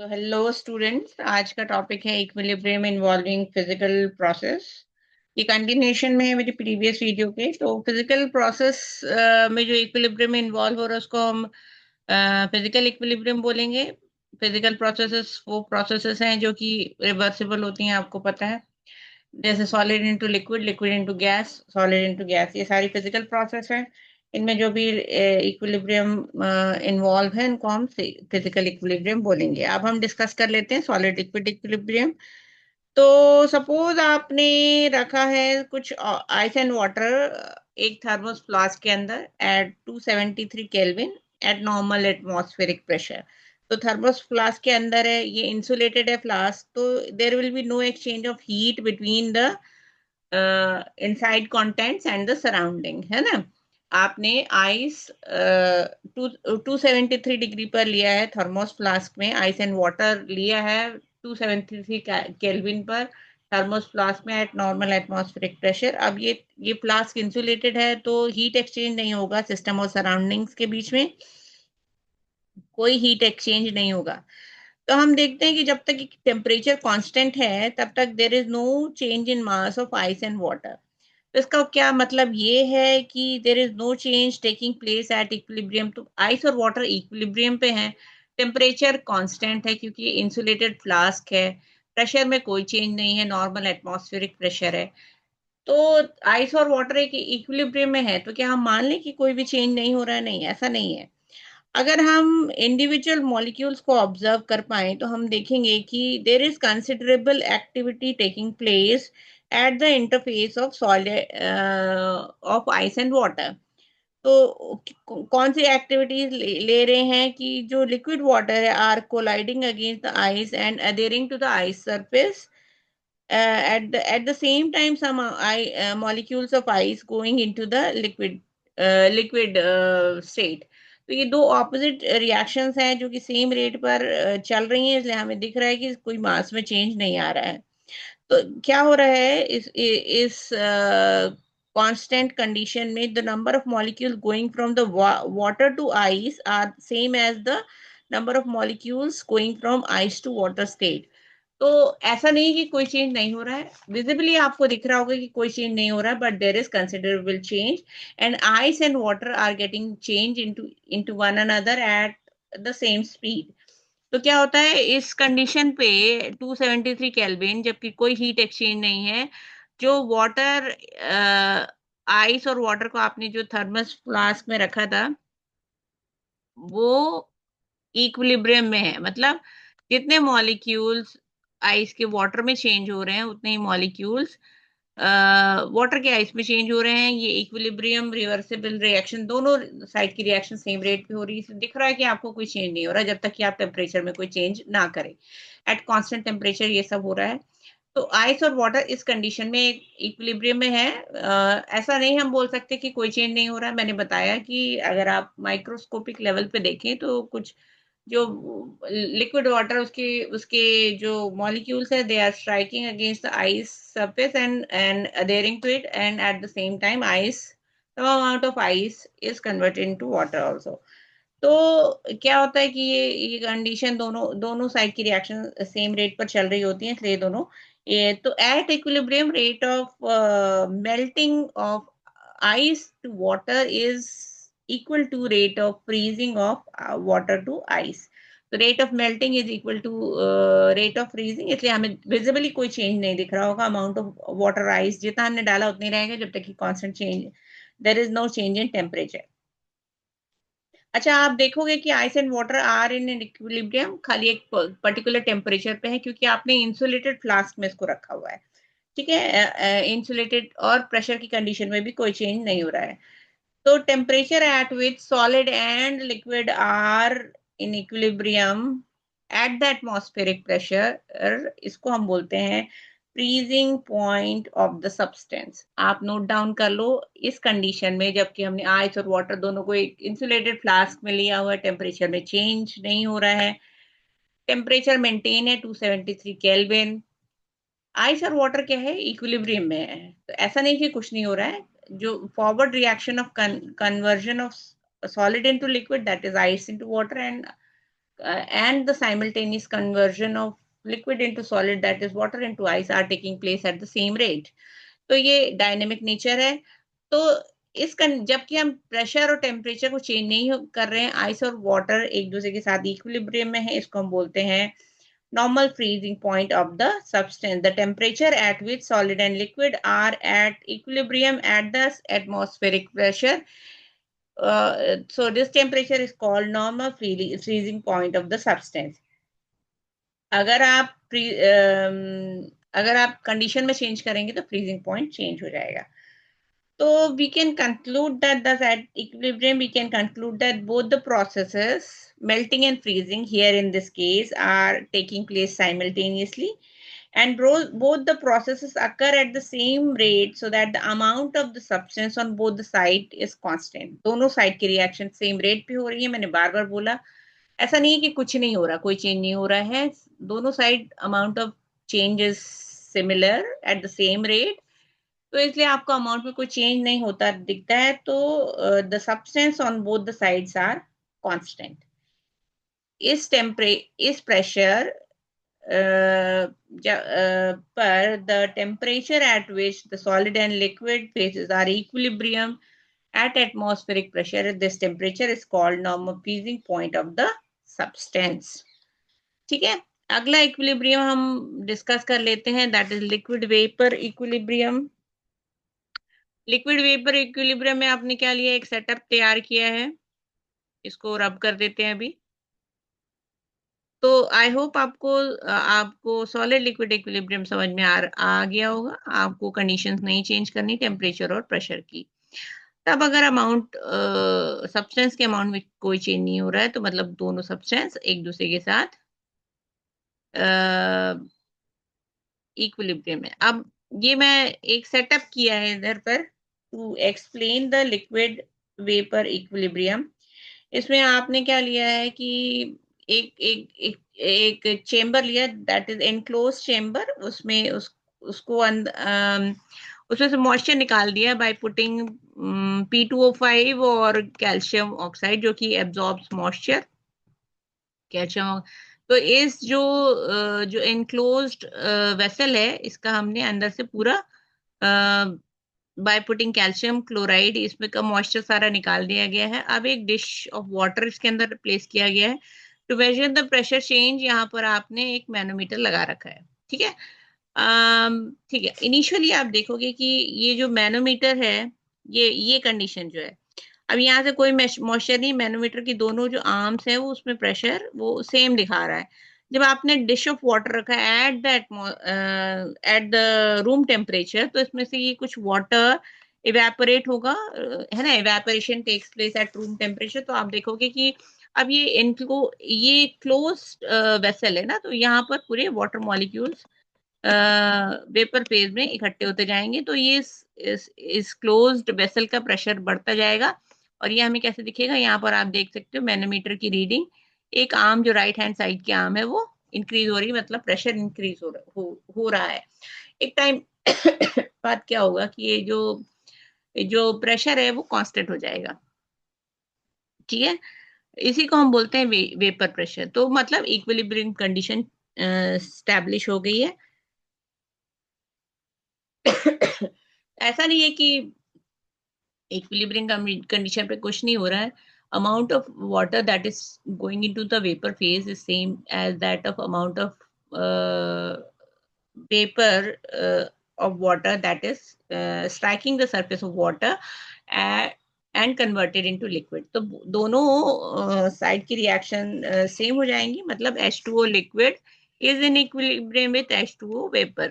तो hello students, आज का टॉपिक है इक्विलिब्रियम इन्वॉल्विंग फिजिकल प्रोसेस। ये कंटिन्यूशन में है मेरी प्रीवियस वीडियो के। तो फिजिकल प्रोसेस में जो इक्विलिब्रियम इन्वॉल्व हो रहा है उसको हम फिजिकल इक्विलिब्रियम बोलेंगे। फिजिकल प्रोसेसेस वो प्रोसेसेस हैं जो कि रिवर्सिबल होती हैं, आपको पता है। जैसे solid into liquid, liquid into gas, solid into gas, ये सारी फिजिकल प्रोसेस है। इनमें जो भी इक्विलिब्रियम इन्वॉल्व है इनको हम फिजिकल इक्विलिब्रियम बोलेंगे। अब हम डिस्कस कर लेते हैं सॉलिड लिक्विड इक्विलिब्रियम। तो सपोज आपने रखा है कुछ आइस एंड वाटर एक थर्मोस फ्लास्क के अंदर at 273 kelvin at normal atmospheric pressure. तो थर्मोस फ्लास्क के अंदर है, ये इंसुलेटेड है फ्लास्क, तो there will be no exchange of heat between the inside contents and the surrounding, है ना। आपने आइस 273 डिग्री पर लिया है, थर्मोस फ्लास्क में आइस एंड वाटर लिया है 273 केल्विन पर थर्मोस फ्लास्क में एट नॉर्मल एटमॉस्फेरिक प्रेशर। अब ये फ्लास्क इंसुलेटेड है तो हीट एक्सचेंज नहीं होगा, सिस्टम और सराउंडिंग्स के बीच में कोई हीट एक्सचेंज नहीं होगा। तो हम देखते हैं कि जब तक टेम्परेचर कांस्टेंट है तब तक there is no change in mass of ice and water. तो इसका क्या मतलब ये है कि there is no change taking place at equilibrium. तो आइस और वाटर इक्विलिब्रियम पे हैं, टेम्परेचर कांस्टेंट है क्योंकि इंसुलेटेड फ्लास्क है, प्रेशर में कोई चेंज नहीं है, नॉर्मल एटमॉस्फेरिक प्रेशर है। तो आइस और वाटर एक इक्विलिब्रियम में है तो क्या हम मान लें कि कोई भी चेंज नहीं हो रहा है? नहीं, ऐसा नहीं है। अगर हम इंडिविजुअल मॉलिक्यूल्स को ऑब्जर्व कर पाए तो हम देखेंगे कि there is considerable activity taking place at the interface of solid of ice and water. तो कौन सी एक्टिविटीज ले रहे हैं कि जो लिक्विड वाटर है are colliding against the ice and adhering to the ice surface at the same time some molecules of ice going into the liquid state। तो ये दो ऑपोजिट रिएक्शंस हैं जो कि सेम रेट पर चल रही हैं, इसलिए हमें दिख रहा है कि कोई मास में चेंज नहीं आ रहा है। तो क्या हो रहा है इस कांस्टेंट कंडीशन में, the number of molecule going from the water to ice are same as the number of molecules going from ice to water state. तो ऐसा नहीं कि कोई चेंज नहीं हो रहा है, विजिबली आपको दिख रहा होगा कि कोई चेंज नहीं हो रहा है, but there is considerable change and ice and water are getting change into into one another at the same speed. तो क्या होता है इस कंडीशन पे 273 केल्विन, जबकि कोई हीट एक्सचेंज नहीं है। जो वाटर आइस और वाटर को आपने जो थर्मस फ्लास्क में रखा था वो इक्विलिब्रियम में है, मतलब जितने मॉलिक्यूल्स आइस के वाटर में चेंज हो रहे हैं उतने ही मॉलिक्यूल्स वाटर के आइस में चेंज हो रहे हैं। ये इक्विलिब्रियम रिवर्सिबल रिएक्शन, दोनों साइड की रिएक्शन सेम रेट पे हो रही है, इसलिए दिख रहा है कि आपको कोई चेंज नहीं हो रहा जब तक कि आप टेम्परेचर में कोई चेंज ना करें। एट कांस्टेंट टेम्परेचर ये सब हो रहा है। तो आइस और वाटर इस कंडीशन में इक्विलिब्रियम में है। ऐसा नहीं हम बोल सकते कि कोई चेंज नहीं हो रहा है। मैंने बताया कि अगर आप माइक्रोस्कोपिक लेवल पे देखें तो कुछ जो लिक्विड वाटर उसके उसके जो मॉलिक्यूल्स है they are striking against the ice surface and adhering to it, and at the same time ice, some amount of ice is converted into water also. तो क्या होता है कि ये कंडीशन दोनों दोनों साइड की रिएक्शन सेम रेट पर चल रही होती है, इसलिए दोनों ये तो at equilibrium rate of melting of ice to water is equal to rate of freezing of water to ice। तो rate of melting is equal to rate of freezing, इसलिए हमें विजिबली कोई चेंज नहीं दिख रहा होगा। अमाउंट ऑफ वाटर आइस जितना हमने डाला उतनी रहेगा जब तक कि constant change, there is no change in temperature. अच्छा, आप देखोगे कि ice and water are in equilibrium खाली एक पर्टिकुलर टेम्परेचर पे है क्योंकि आपने इंसुलेटेड फ्लास्क में इसको रखा हुआ है। ठीक है, इंसुलेटेड और प्रेशर की कंडीशन में भी कोई चेंज नहीं हो रहा है। तो temperature at which solid and liquid are in equilibrium at the atmospheric pressure, इसको हम बोलते हैं freezing point of the substance. आप नोट डाउन कर लो, इस कंडीशन में जबकि हमने आइस और वाटर दोनों को एक इंसुलेटेड फ्लास्क में लिया हुआ है, टेम्परेचर में चेंज नहीं हो रहा है, टेम्परेचर मेंटेन है 273 केल्विन। आइस और वाटर क्या है, इक्विलिब्रियम में है, तो ऐसा नहीं कि कुछ नहीं हो रहा है। जो forward reaction of conversion of solid into liquid, that is ice into water, and and the simultaneous conversion of liquid into solid, that is water into ice, are taking place at the same rate. तो ये dynamic nature है। तो जबकि हम pressure और temperature को change नहीं कर रहे हैं, आइस और वाटर एक दूसरे के साथ इक्विलिब्रियम में है, इसको हम बोलते हैं normal freezing point of the substance, the temperature at which solid and liquid are at equilibrium at the atmospheric pressure. So this temperature is called normal freezing point of the substance. अगर आप अगर आप condition में change करेंगे तो freezing point change हो जाएगा। So we can conclude that at equilibrium, we can conclude that both the processes, melting and freezing here in this case, are taking place simultaneously, and both the processes occur at the same rate, so that the amount of the substance on both the side is constant. दोनों side की reaction same rate पे हो रही है। मैंने बार बार बोला, ऐसा नहीं है कि कुछ नहीं हो रहा, कोई चेंज नहीं हो रहा है, दोनों side amount of change is similar eight the same rate. तो इसलिए आपको अमाउंट में कोई चेंज नहीं होता दिखता है। तो the substance on both the sides are constant. इस प्रेशर पर the temperature at which the solid and liquid phases are equilibrium at atmospheric pressure, this temperature is called normal freezing point of the substance. ठीक है, अगला equilibrium हम discuss कर लेते हैं, that is liquid vapour equilibrium. Liquid vapour equilibrium में आपने क्या लिया, एक सेटअप तैयार किया है, इसको रब कर देते हैं अभी। तो आई होप आपको सॉलिड लिक्विड इक्विलिब्रियम समझ में आ गया होगा। आपको कंडीशंस नहीं चेंज करनी टेम्परेचर और प्रेशर की। तब अगर अमाउंट सब्सटेंस के अमाउंट में कोई चेंज नहीं हो रहा है, तो मतलब दोनों सब्सटेंस एक दूसरे के साथ इक्विलिब्रियम में। अब ये मैं एक सेटअप किया है इधर पर to explain the liquid vapour equilibrium. इसमें आपने क्या लिया है कि एक चेम्बर लिया, दैट इज एनक्लोज चेम्बर। उसमें उसको उसमें से मॉइस्चर निकाल दिया बाय पुटिंग P2O5 और कैल्शियम ऑक्साइड, जो कि एब्जॉर्ब्स मॉइस्चर, कैल्शियम। तो इस जो एनक्लोज्ड वेसल है, इसका हमने अंदर से पूरा बाय पुटिंग कैल्शियम क्लोराइड, इसमें का मॉइस्चर सारा निकाल दिया गया है। अब एक डिश ऑफ वाटर इसके अंदर प्लेस किया गया है। To measure the pressure change, यहाँ पर आपने एक मैनोमीटर लगा रखा है। ठीक है, ठीक है। इनिशियली आप देखोगे कि ये जो मैनोमीटर है, ये कंडीशन जो है, अब यहाँ से कोई मॉइस्चर नहीं, मैनोमीटर की दोनों जो आर्म्स है वो उसमें प्रेशर वो सेम दिखा रहा है। जब आपने डिश ऑफ वाटर रखा है एट द रूम टेम्परेचर, तो इसमें से ये कुछ वाटर इवेपोरेट होगा, है ना, evaporation takes place at room temperature. तो आप देखोगे कि अब ये क्लोज्ड वेसल है ना, तो यहाँ पर पूरे वाटर मॉलिक्यूल्स वेपर फेज में इकट्ठे होते जाएंगे। तो ये इस क्लोज्ड वेसल का प्रेशर बढ़ता जाएगा। और ये हमें कैसे दिखेगा, यहाँ पर आप देख सकते हो मैनोमीटर की रीडिंग, एक आर्म जो राइट हैंड साइड की आर्म है वो इंक्रीज हो रही है, मतलब प्रेशर इंक्रीज हो रहा है। एक टाइम बाद क्या होगा कि ये जो प्रेशर है वो कांस्टेंट हो जाएगा। ठीक है, इसी को हम बोलते हैं वेपर प्रेशर। तो मतलब इक्विलिब्रियम कंडीशन स्टैब्लिश हो गई है। ऐसा नहीं है कि इक्विलिब्रियम कंडीशन पे कुछ नहीं हो रहा है। amount of water that is going into the vapor phase is same as that of amount of vapor of water that is striking the surface of water and converted into liquid. तो दोनों side की reaction same हो जाएंगी, मतलब H2O liquid is in equilibrium with H2O vapor।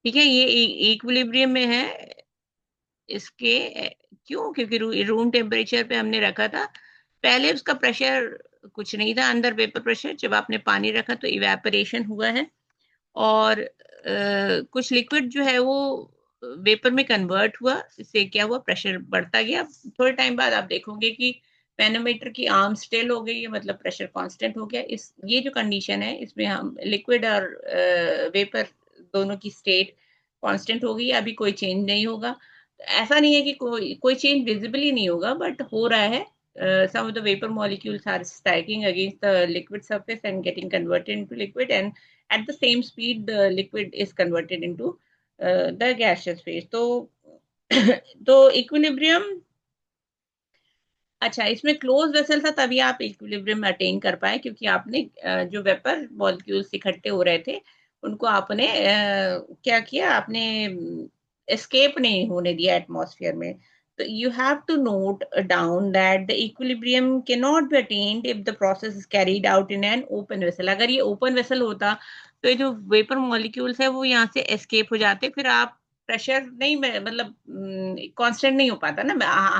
ठीक है, ये equilibrium में है। इसके क्यों, क्योंकि रूम टेम्परेचर पे हमने रखा था। पहले उसका प्रेशर कुछ नहीं था अंदर, वेपर प्रेशर। जब आपने पानी रखा तो इवेपोरेशन हुआ है, और कुछ लिक्विड जो है वो वेपर में कन्वर्ट हुआ। इससे क्या हुआ, प्रेशर बढ़ता गया। थोड़े टाइम बाद आप देखोगे कि मैनोमीटर की आर्म स्टिल हो गई है, मतलब प्रेशर कांस्टेंट हो गया। ये जो कंडीशन है, इसमें हम लिक्विड और वेपर दोनों की स्टेट कांस्टेंट हो गई, अभी कोई चेंज नहीं होगा। ऐसा नहीं है कि कोई चेंज विजिबल ही नहीं होगा, बट हो रहा है some of the vapor molecules are striking against the liquid surface and getting converted into liquid, and at the same speed the liquid is converted into the gaseous phase. तो तो equilibrium, अच्छा इसमें close vessel था तभी आप equilibrium attain कर पाए, क्योंकि आपने जो वेपर मॉलिक्यूल्स इकट्ठे हो रहे थे उनको आपने क्या किया, आपने एस्केप नहीं होने दिया एटमॉस्फेयर में. तो you have to note down that the equilibrium can not be attained if the process is carried out in an open vessel. अगर ये ओपन वेसल होता तो ये जो वेपर मॉलिक्यूल्स है वो यहाँ से एस्केप हो जाते, फिर आप प्रेशर नहीं, मतलब कांस्टेंट नहीं हो पाता ना.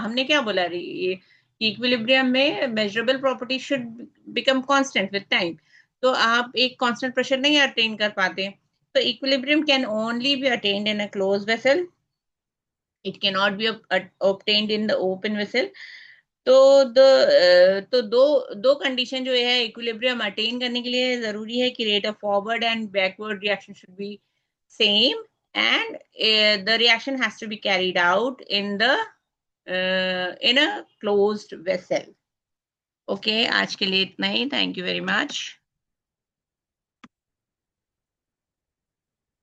हमने क्या बोला, ये इक्विलिब्रियम में measurable property should become constant with time. तो आप एक कांस्टेंट प्रेशर नहीं अटेन कर पाते. तो equilibrium can only be attained in a close vessel, it can not be obtained इन द ओपन वेसल. तो तो दो दो कंडीशन जो है इक्विलिब्रियम अटेन करने के लिए जरूरी है कि rate of forward and backward reaction should be same, and the reaction has to be carried out in a closed vessel. Okay, आज के लिए इतना ही. Thank you very much.